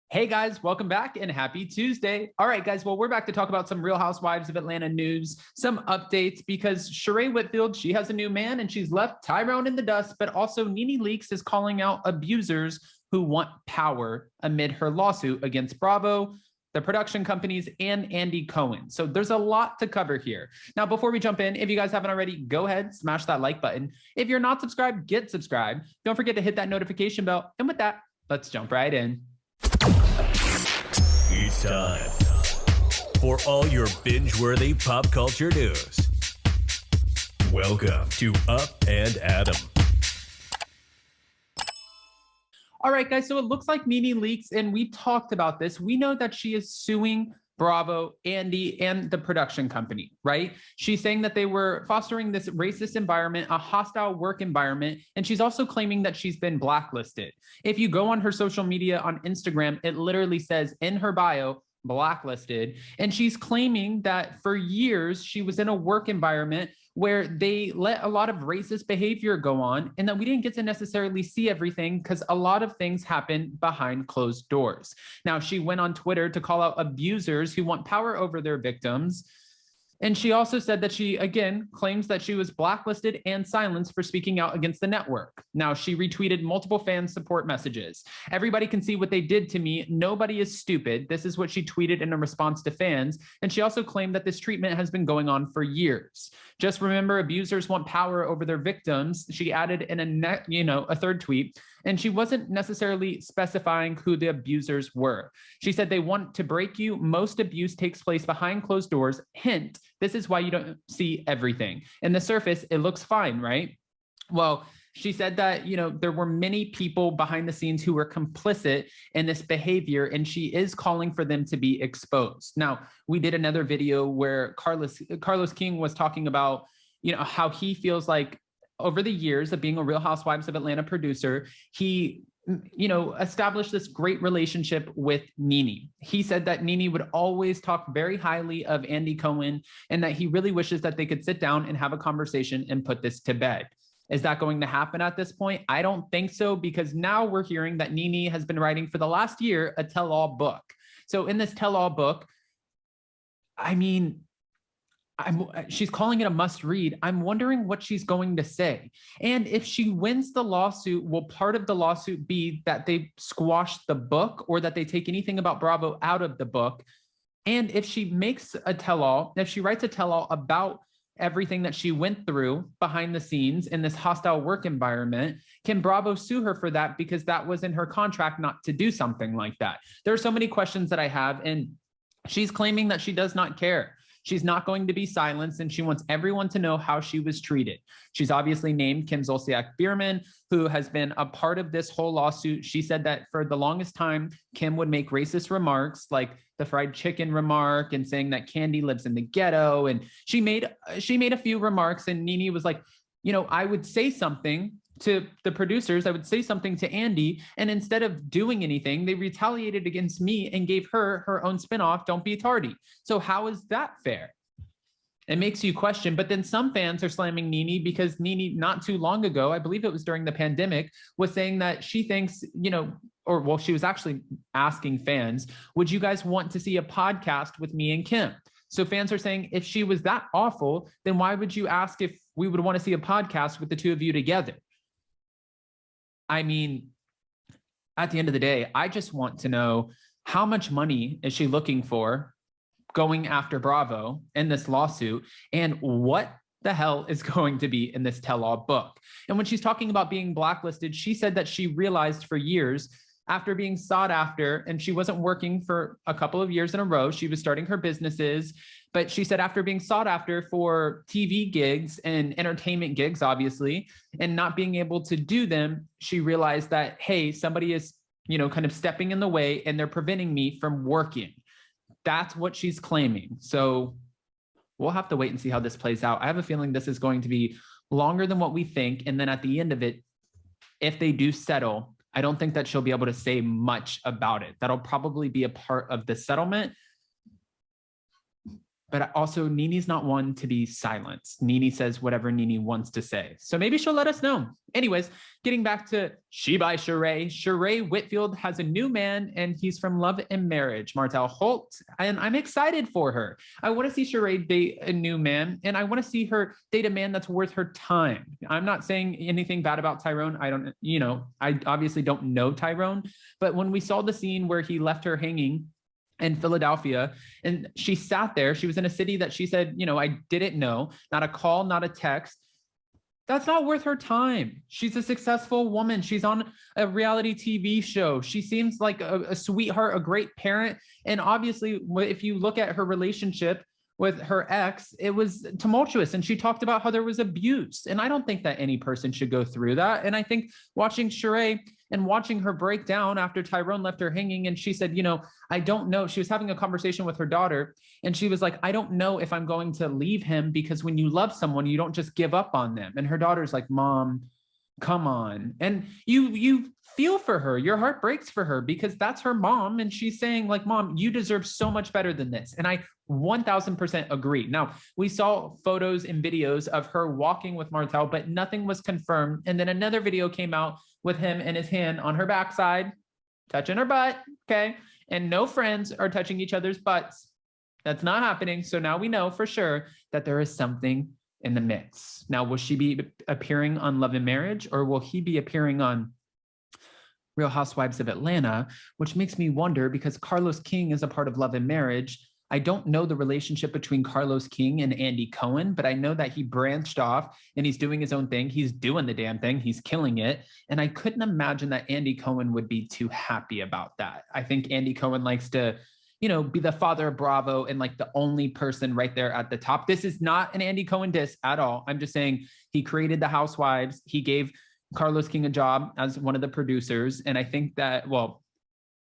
Hey guys, welcome back and happy Tuesday. All right, guys, well, we're back to talk about some Real Housewives of Atlanta news, some updates because Sheree Whitfield, she has a new man and she's left Tyrone in the dust, but also Nene Leakes is calling out abusers who want power amid her lawsuit against Bravo, the production companies, and Andy Cohen. So there's a lot to cover here. Now, before we jump in, if you guys haven't already, go ahead, smash that like button. If you're not subscribed, get subscribed. Don't forget to hit that notification bell. And with that, let's jump right in. It's time for all your binge-worthy pop culture news. Welcome to Up and Adam. All right, guys, so it looks like Nene Leakes, and we talked about this. We know that she is suing Bravo, Andy, and the production company, right? She's saying that they were fostering this racist environment, a hostile work environment, and she's also claiming that she's been blacklisted. If you go on her social media on Instagram, it literally says in her bio, blacklisted, and she's claiming that for years she was in a work environment where they let a lot of racist behavior go on and that we didn't get to necessarily see everything because a lot of things happen behind closed doors. Now, she went on Twitter to call out abusers who want power over their victims. And she also said that she, again, claims that she was blacklisted and silenced for speaking out against the network. Now, she retweeted multiple fan support messages. Everybody can see what they did to me. Nobody is stupid. This is what she tweeted in a response to fans. And she also claimed that this treatment has been going on for years. Just remember, abusers want power over their victims. She added in a third tweet, and she wasn't necessarily specifying who the abusers were. She said they want to break you. Most abuse takes place behind closed doors. Hint, this is why you don't see everything. In the surface, it looks fine, right? Well, she said that, there were many people behind the scenes who were complicit in this behavior, and she is calling for them to be exposed. Now, we did another video where Carlos King was talking about, how he feels like over the years of being a Real Housewives of Atlanta producer, he established this great relationship with Nene. He said that Nene would always talk very highly of Andy Cohen and that he really wishes that they could sit down and have a conversation and put this to bed. Is that going to happen at this point? I don't think so, because now we're hearing that Nene has been writing for the last year a tell-all book. So in this tell-all book, she's calling it a must read. I'm wondering what she's going to say. And if she wins the lawsuit, will part of the lawsuit be that they squash the book or that they take anything about Bravo out of the book? And if she makes a tell-all, if she writes a tell-all about everything that she went through behind the scenes in this hostile work environment, can Bravo sue her for that? Because that was in her contract not to do something like that. There are so many questions that I have, and she's claiming that she does not care. She's not going to be silenced, and she wants everyone to know how she was treated. She's obviously named Kim Zolciak-Biermann, who has been a part of this whole lawsuit. She said that for the longest time, Kim would make racist remarks like the fried chicken remark and saying that Candy lives in the ghetto. And she made a few remarks, and Nene was like, I would say something to the producers, I would say something to Andy, and instead of doing anything, they retaliated against me and gave her her own spinoff, Don't Be Tardy. So how is that fair? It makes you question, but then some fans are slamming Nene because Nene, not too long ago, I believe it was during the pandemic, was saying that she thinks, she was actually asking fans, would you guys want to see a podcast with me and Kim? So fans are saying, if she was that awful, then why would you ask if we would want to see a podcast with the two of you together? I mean, at the end of the day, I just want to know, how much money is she looking for going after Bravo in this lawsuit, and what the hell is going to be in this tell-all book? And when she's talking about being blacklisted, she said that she realized for years after being sought after, and she wasn't working for a couple of years in a row, she was starting her businesses, but she said after being sought after for TV gigs and entertainment gigs, obviously, and not being able to do them, she realized that, hey, somebody is, kind of stepping in the way and they're preventing me from working. That's what she's claiming. So we'll have to wait and see how this plays out. I have a feeling this is going to be longer than what we think. And then at the end of it, if they do settle, I don't think that she'll be able to say much about it. That'll probably be a part of the settlement. But also Nene's not one to be silenced. Nene says whatever Nene wants to say. So maybe she'll let us know. Anyways, getting back to She by Sheree. Sheree Whitfield has a new man and he's from Love and Marriage, Martel Holt. And I'm excited for her. I want to see Sheree date a new man and I want to see her date a man that's worth her time. I'm not saying anything bad about Tyrone. I obviously don't know Tyrone, but when we saw the scene where he left her hanging in Philadelphia, and she sat there. She was in a city that she said, I didn't know, not a call, not a text. That's not worth her time. She's a successful woman. She's on a reality TV show. She seems like a sweetheart, a great parent. And obviously, if you look at her relationship with her ex, it was tumultuous. And she talked about how there was abuse. And I don't think that any person should go through that. And I think watching Sheree and watching her break down after Tyrone left her hanging, and she said, I don't know. She was having a conversation with her daughter. And she was like, I don't know if I'm going to leave him, because when you love someone, you don't just give up on them. And her daughter's like, Mom, come on. And you feel for her. Your heart breaks for her because that's her mom. And she's saying like, Mom, you deserve so much better than this. And I 1000% agree. Now, we saw photos and videos of her walking with Martel, but nothing was confirmed. And then another video came out with him and his hand on her backside, touching her butt. Okay. And no friends are touching each other's butts. That's not happening. So now we know for sure that there is something in the mix. Now, will she be appearing on Love and Marriage, or will he be appearing on Real Housewives of Atlanta? Which makes me wonder, because Carlos King is a part of Love and Marriage. I don't know the relationship between Carlos King and Andy Cohen, but I know that he branched off and he's doing his own thing. He's doing the damn thing. He's killing it. And I couldn't imagine that Andy Cohen would be too happy about that. I think Andy Cohen likes to, be the father of Bravo and like the only person right there at the top. This is not an Andy Cohen diss at all. I'm just saying he created the Housewives. He gave Carlos King a job as one of the producers. And I think that,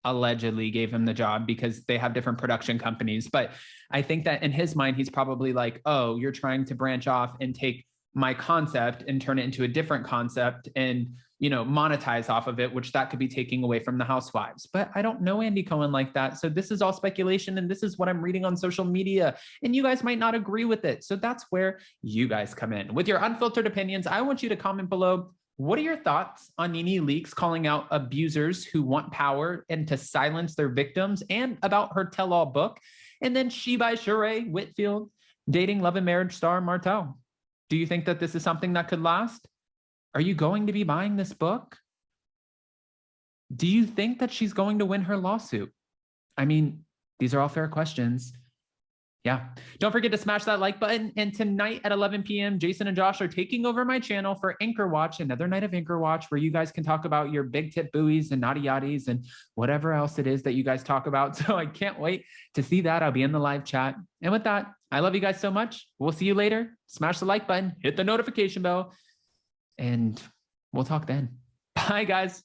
allegedly gave him the job because they have different production companies. But I think that in his mind, he's probably like, oh, you're trying to branch off and take my concept and turn it into a different concept and, monetize off of it, which that could be taking away from the Housewives. But I don't know Andy Cohen like that. So this is all speculation. And this is what I'm reading on social media. And you guys might not agree with it. So that's where you guys come in. With your unfiltered opinions, I want you to comment below. What are your thoughts on Nene Leakes calling out abusers who want power and to silence their victims, and about her tell-all book? And then She by Sheree Whitfield dating Love and Marriage star Martel. Do you think that this is something that could last? Are you going to be buying this book? Do you think that she's going to win her lawsuit? I mean, these are all fair questions. Yeah. Don't forget to smash that like button. And tonight at 11 p.m., Jason and Josh are taking over my channel for Anchor Watch, another night of Anchor Watch, where you guys can talk about your big tip buoys and naughty yachties and whatever else it is that you guys talk about. So I can't wait to see that. I'll be in the live chat. And with that, I love you guys so much. We'll see you later. Smash the like button, hit the notification bell, and we'll talk then. Bye, guys.